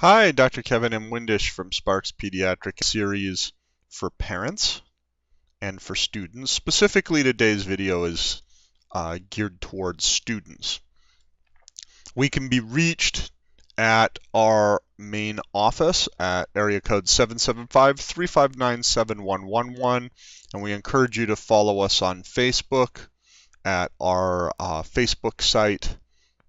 Hi, Dr. Kevin M. Windisch from Sparks Pediatric series for parents and for students. Specifically, today's video is geared towards students. We can be reached at our main office at area code 775-359-7111, and we encourage you to follow us on Facebook at our Facebook site,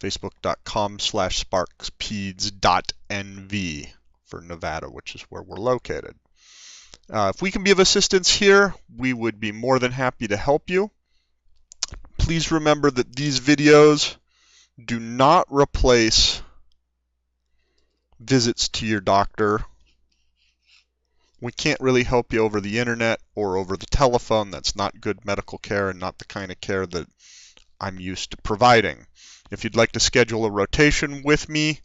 facebook.com/sparkspeds.nv for Nevada, which is where we're located. If we can be of assistance here, we would be more than happy to help you. Please remember that these videos do not replace visits to your doctor. We can't really help you over the internet or over the telephone. That's not good medical care and not the kind of care that I'm used to providing. If you'd like to schedule a rotation with me,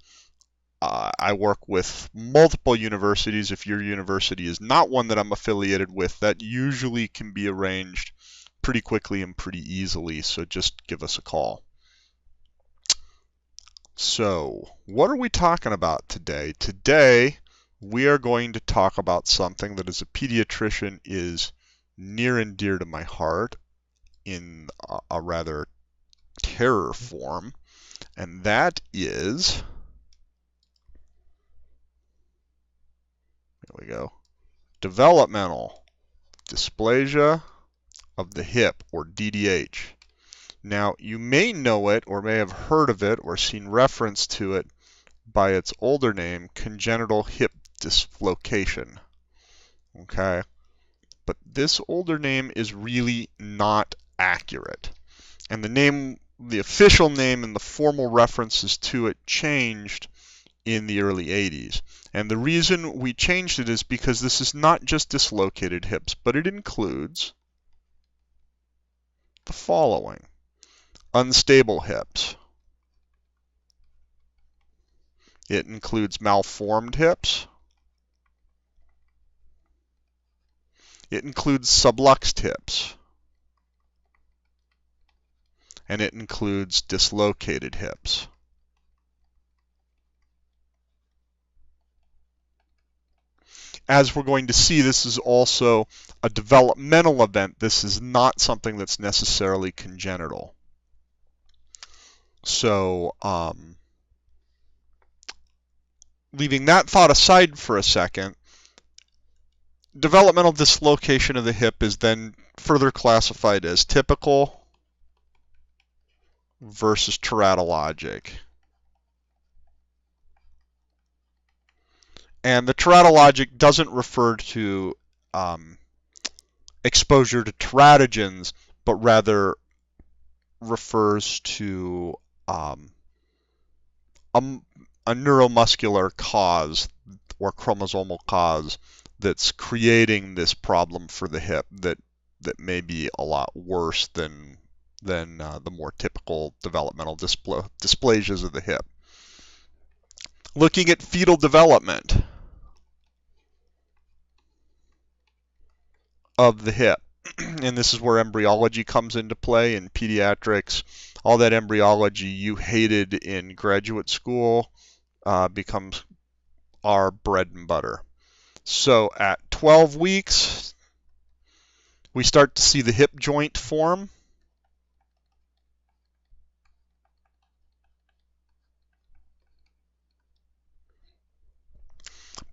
I work with multiple universities. If your university is not one that I'm affiliated with, that usually can be arranged pretty quickly and pretty easily, so just give us a call. So, what are we talking about today? Today, we are going to talk about something that as a pediatrician is near and dear to my heart in a rather terror form, and that is, here we go, developmental dysplasia of the hip, or DDH. Now, you may know it or may have heard of it or seen reference to it by its older name, Congenital Hip Dislocation. Okay? But this older name is really not accurate. And the official name and the formal references to it changed in the early 80s. And the reason we changed it is because this is not just dislocated hips, but it includes the following: unstable hips. It includes malformed hips. It includes subluxed hips. And it includes dislocated hips. As we're going to see, this is also a developmental event. This is not something that's necessarily congenital. So, leaving that thought aside for a second, developmental dislocation of the hip is then further classified as typical versus teratologic. And the teratologic doesn't refer to exposure to teratogens, but rather refers to a neuromuscular cause or chromosomal cause that's creating this problem for the hip that may be a lot worse than the more typical developmental dysplasias of the hip. Looking at fetal development of the hip, and this is where embryology comes into play in pediatrics. All that embryology you hated in graduate school becomes our bread and butter. So at 12 weeks, we start to see the hip joint form.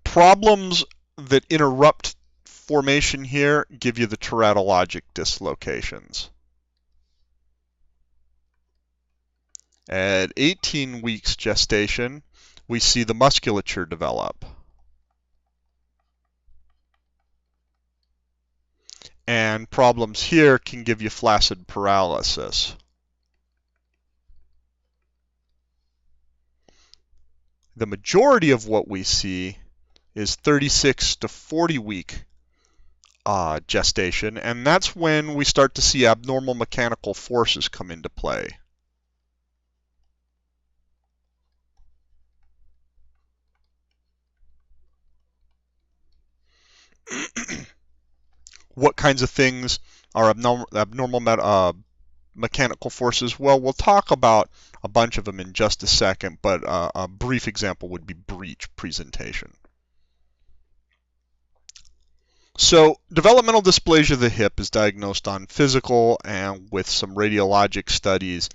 Problems that interrupt formation here give you the teratologic dislocations. At 18 weeks gestation, we see the musculature develop. And problems here can give you flaccid paralysis. The majority of what we see is 36 to 40 week gestation, and that's when we start to see abnormal mechanical forces come into play. What kinds of things are abnormal mechanical forces? Well, we'll talk about a bunch of them in just a second, but a brief example would be breech presentation. So developmental dysplasia of the hip is diagnosed on physical and with some radiologic studies.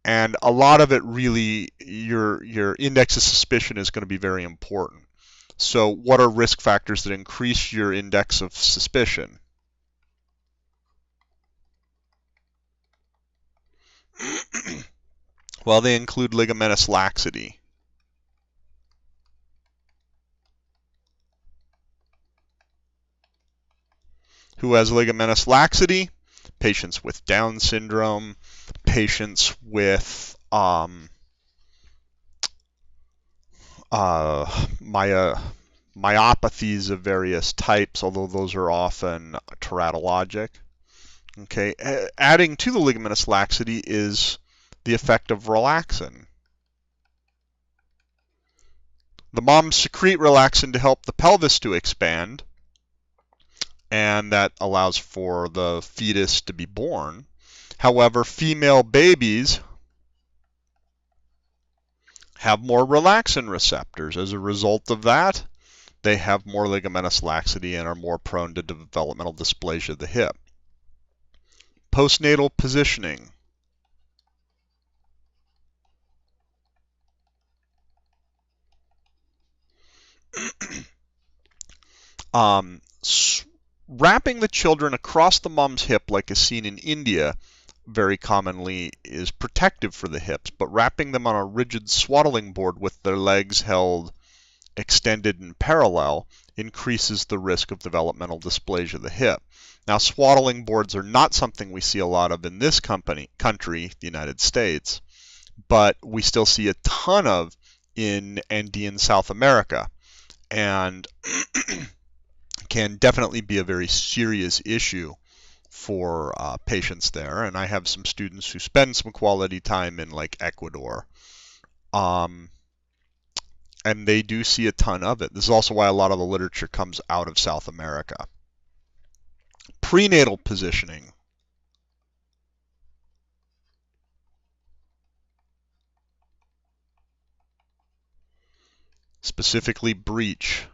And a lot of it really, your index of suspicion is going to be very important. So what are risk factors that increase your index of suspicion? Well, they include ligamentous laxity. Who has ligamentous laxity? Patients with Down syndrome, patients with myopathies of various types, although those are often teratologic. Okay, adding to the ligamentous laxity is the effect of relaxin. The moms secrete relaxin to help the pelvis to expand, and that allows for the fetus to be born. However, female babies have more relaxin receptors. As a result of that, they have more ligamentous laxity and are more prone to developmental dysplasia of the hip. Postnatal positioning. Wrapping the children across the mom's hip, like is seen in India, very commonly is protective for the hips, but wrapping them on a rigid swaddling board with their legs held extended and parallel increases the risk of developmental dysplasia of the hip. Now, swaddling boards are not something we see a lot of in this country, the United States, but we still see a ton of in Andean South America, and can definitely be a very serious issue for patients there. And I have some students who spend some quality time in like Ecuador, and they do see a ton of it. This is also why a lot of the literature comes out of South America. Prenatal positioning. Specifically breech.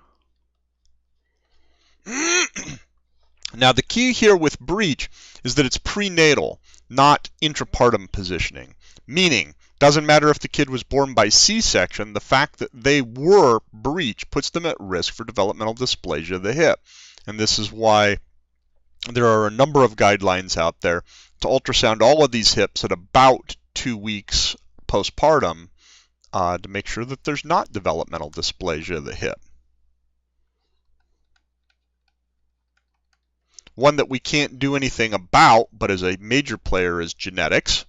Now the key here with breech is that it's prenatal, not intrapartum positioning. Meaning, doesn't matter if the kid was born by C-section, the fact that they were breech puts them at risk for developmental dysplasia of the hip. And this is why there are a number of guidelines out there to ultrasound all of these hips at about 2 weeks postpartum to make sure that there's not developmental dysplasia of the hip. One that we can't do anything about, but is a major player, is genetics.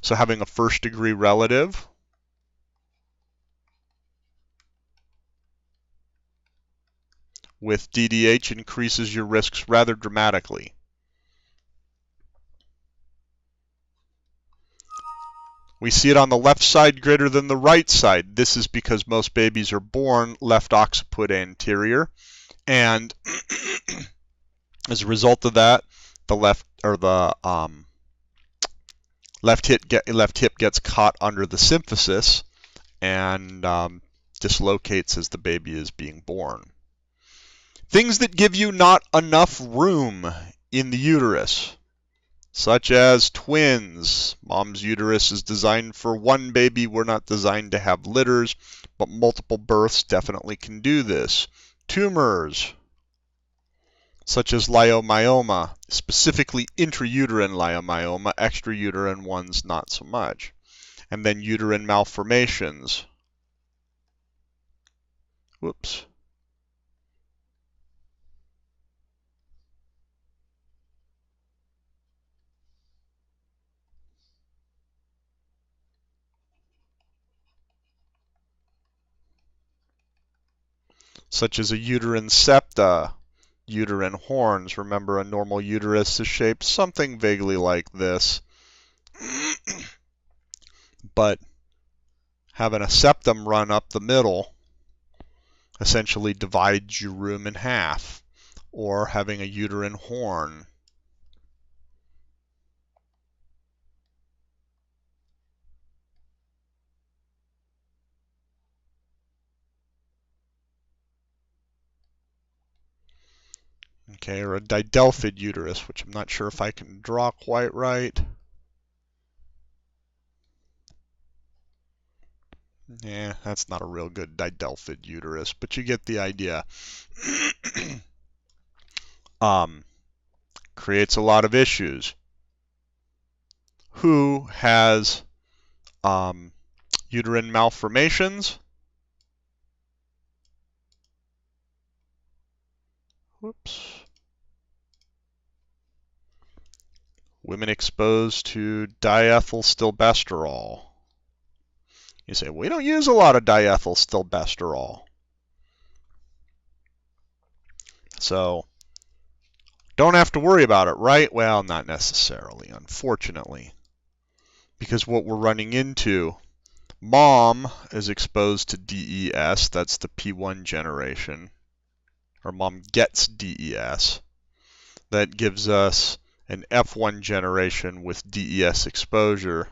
So having a first-degree relative with DDH increases your risks rather dramatically. We see it on the left side greater than the right side. This is because most babies are born left occiput anterior, and as a result of that, the left hip gets caught under the symphysis and dislocates as the baby is being born. Things that give you not enough room in the uterus, such as twins. Mom's uterus is designed for one baby. We're not designed to have litters, but multiple births definitely can do this. Tumors, such as leiomyoma, specifically intrauterine leiomyoma, extrauterine ones not so much. And then uterine malformations. Whoops. Such as a uterine septa, uterine horns. Remember, a normal uterus is shaped something vaguely like this. But having a septum run up the middle essentially divides your room in half, or having a uterine horn. Okay, or a didelphid uterus, which I'm not sure if I can draw quite right. Yeah, that's not a real good didelphid uterus, but you get the idea. Creates a lot of issues. Who has uterine malformations? Whoops. Women exposed to diethylstilbestrol. You say, we don't use a lot of diethylstilbestrol. So, don't have to worry about it, right? Well, not necessarily, unfortunately. Because what we're running into, mom is exposed to DES, that's the P1 generation, or mom gets DES. That gives us an F1 generation with DES exposure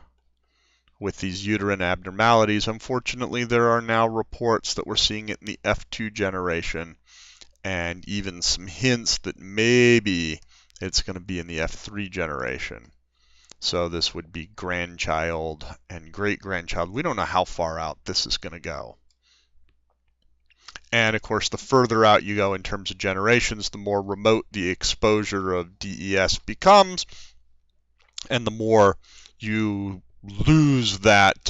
with these uterine abnormalities. Unfortunately, there are now reports that we're seeing it in the F2 generation, and even some hints that maybe it's going to be in the F3 generation. So this would be grandchild and great-grandchild. We don't know how far out this is going to go. And of course, the further out you go in terms of generations, the more remote the exposure of DES becomes, and the more you lose that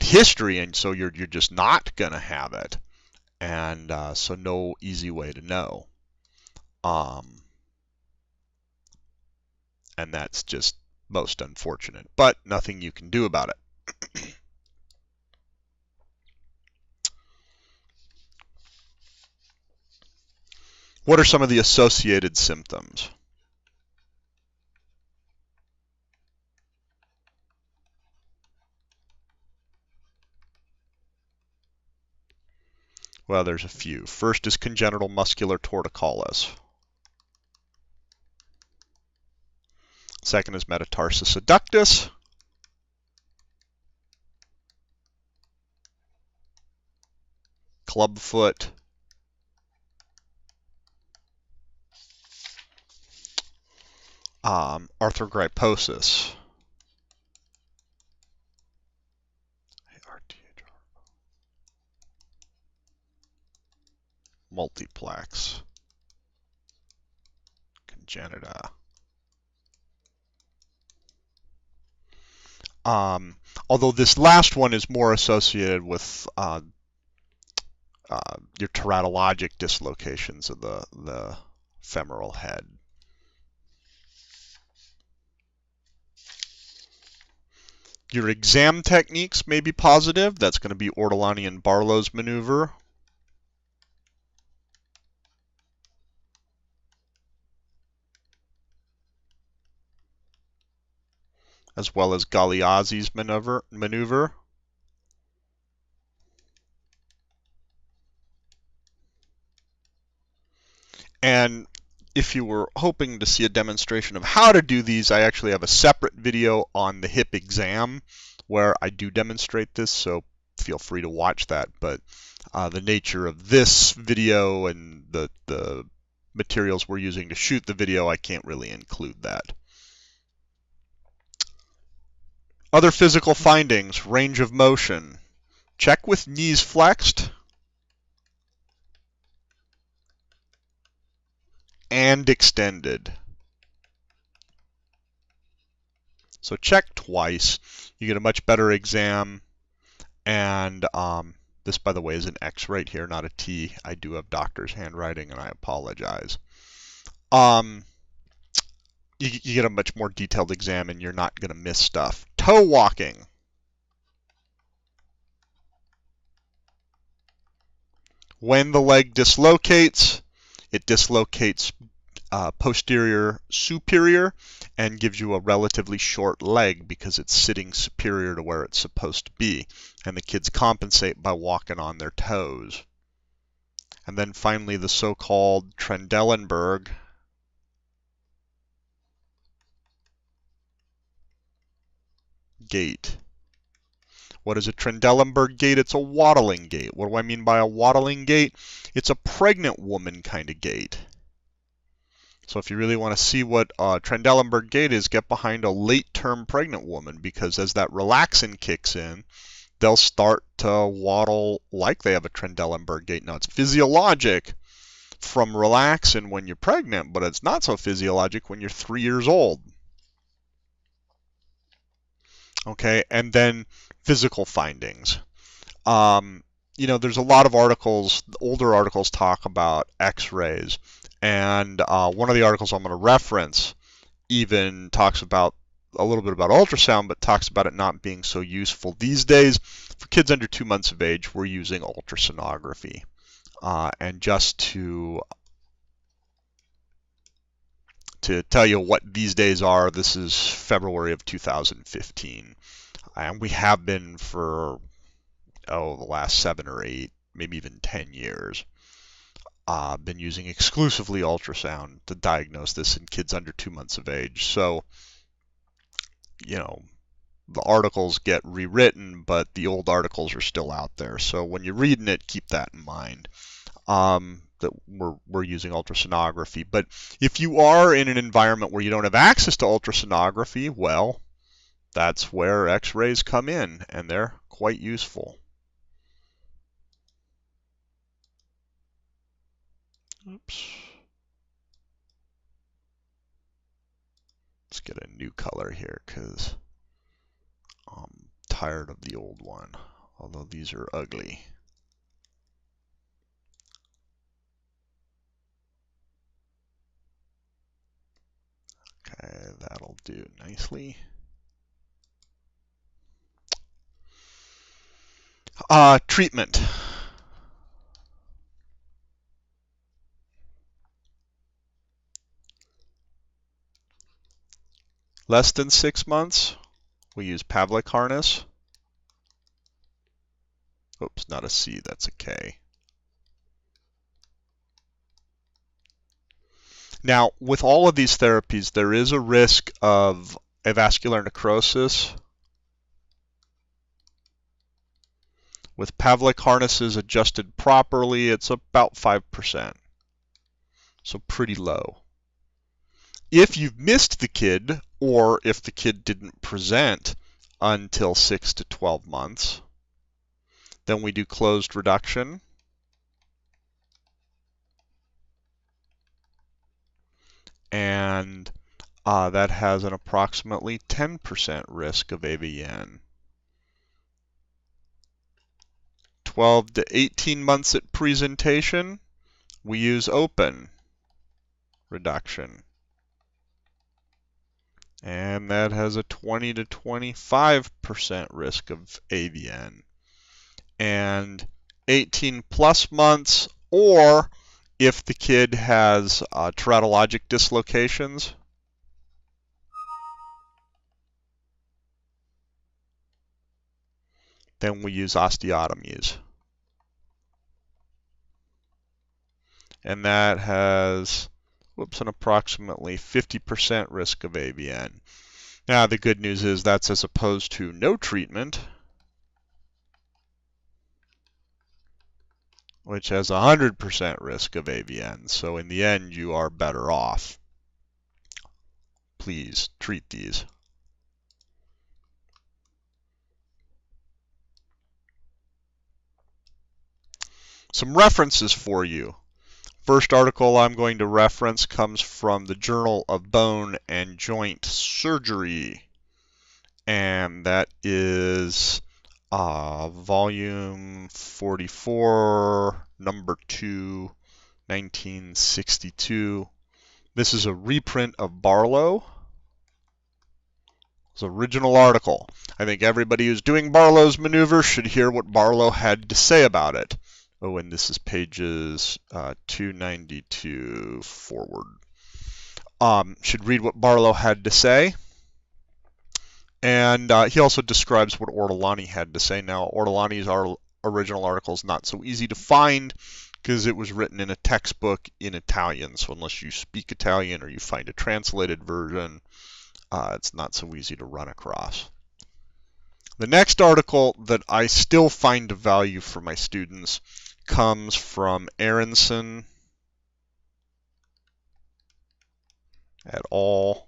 history, and so you're just not going to have it. And so no easy way to know. And that's just most unfortunate, but nothing you can do about it. What are some of the associated symptoms? Well, there's a few. First is congenital muscular torticollis. Second is metatarsus adductus. Clubfoot. Arthrogryposis. Multiplex. Congenita. Although this last one is more associated with your teratologic dislocations of the femoral head. Your exam techniques may be positive. That's going to be Ortolani and Barlow's maneuver. As well as Galeazzi's maneuver. And if you were hoping to see a demonstration of how to do these, I actually have a separate video on the hip exam where I do demonstrate this, so feel free to watch that. But the nature of this video and the materials we're using to shoot the video, I can't really include that. Other physical findings, range of motion. Check with knees flexed and extended. So check twice. You get a much better exam. And this, by the way, is an X right here, not a T. I do have doctor's handwriting, and I apologize. You get a much more detailed exam, and you're not going to miss stuff. Toe walking. When the leg dislocates, it dislocates posterior superior and gives you a relatively short leg because it's sitting superior to where it's supposed to be. And the kids compensate by walking on their toes. And then finally the so-called Trendelenburg Gait, What is a Trendelenburg gait? It's a waddling gait. What do I mean by a waddling gait? It's a pregnant woman kind of gait. So if you really want to see what Trendelenburg gait is, get behind a late-term pregnant woman, because as that relaxin kicks in, they'll start to waddle like they have a Trendelenburg gait. Now, it's physiologic from relaxin when you're pregnant, but it's not so physiologic when you're 3 years old. Okay, and then physical findings. You know, there's a lot of articles, older articles talk about x-rays, and one of the articles I'm going to reference even talks about a little bit about ultrasound, but talks about it not being so useful these days. For kids under 2 months of age, we're using ultrasonography. And just to tell you what these days are, this is February of 2015. And we have been for, the last 7 or 8, maybe even 10 years. Been using exclusively ultrasound to diagnose this in kids under 2 months of age. So, you know, the articles get rewritten, but the old articles are still out there. So when you're reading it, keep that in mind, that we're using ultrasonography. But if you are in an environment where you don't have access to ultrasonography, well, that's where x-rays come in, and they're quite useful. Oops. Let's get a new color here because I'm tired of the old one, although these are ugly. Okay, that'll do nicely. Treatment. Less than 6 months, we use Pavlik harness. Oops, not a C, that's a K. Now, with all of these therapies, there is a risk of avascular necrosis. With Pavlik harnesses adjusted properly, it's about 5%, so pretty low. If you've missed the kid, or if the kid didn't present until 6 to 12 months, then we do closed reduction. And that has an approximately 10% risk of AVN. 12 to 18 months at presentation, we use open reduction. And that has a 20 to 25% risk of AVN. And 18 plus months, or if the kid has teratologic dislocations, then we use osteotomies. And that has, an approximately 50% risk of AVN. Now, the good news is that's as opposed to no treatment, which has 100% risk of AVN. So in the end, you are better off. Please treat these. Some references for you. First article I'm going to reference comes from the Journal of Bone and Joint Surgery, and that is volume 44, number 2, 1962. This is a reprint of Barlow. It's an original article. I think everybody who's doing Barlow's maneuver should hear what Barlow had to say about it. Oh, and this is pages 292 forward. Should read what Barlow had to say. And he also describes what Ortolani had to say. Now, Ortolani's original article is not so easy to find because it was written in a textbook in Italian. So unless you speak Italian or you find a translated version, it's not so easy to run across. The next article that I still find of value for my students comes from Aronson et al.,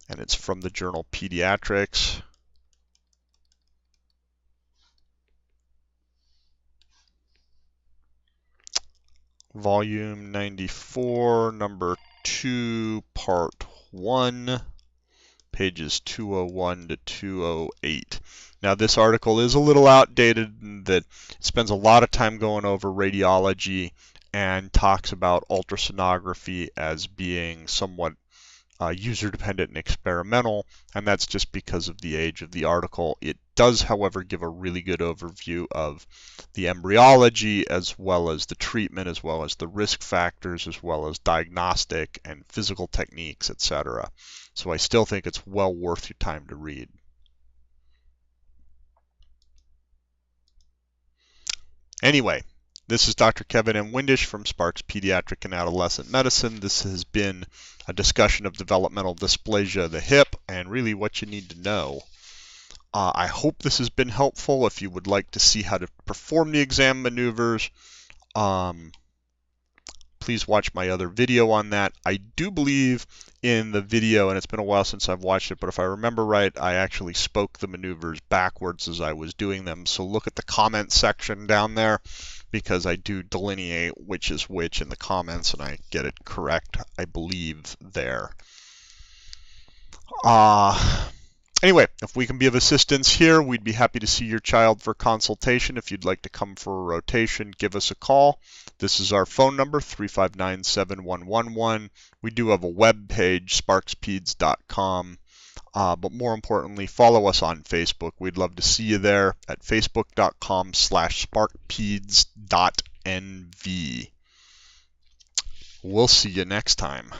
and it's from the journal Pediatrics. Volume 94, number 2, part 1, pages 201 to 208. Now, this article is a little outdated in that it spends a lot of time going over radiology and talks about ultrasonography as being somewhat user-dependent and experimental, and that's just because of the age of the article. It does, however, give a really good overview of the embryology, as well as the treatment, as well as the risk factors, as well as diagnostic and physical techniques, etc. So I still think it's well worth your time to read. Anyway, this is Dr. Kevin M. Windisch from Sparks Pediatric and Adolescent Medicine. This has been a discussion of developmental dysplasia of the hip and really what you need to know. I hope this has been helpful. If you would like to see how to perform the exam maneuvers, please watch my other video on that. I do believe in the video, and it's been a while since I've watched it, but if I remember right, I actually spoke the maneuvers backwards as I was doing them. So look at the comment section down there, because I do delineate which is which in the comments, and I get it correct, I believe, there. Anyway, if we can be of assistance here, we'd be happy to see your child for consultation. If you'd like to come for a rotation, give us a call. This is our phone number, 359-7111. We do have a web page, sparkspeds.com. But more importantly, follow us on Facebook. We'd love to see you there at facebook.com/sparkpeds.nv. We'll see you next time.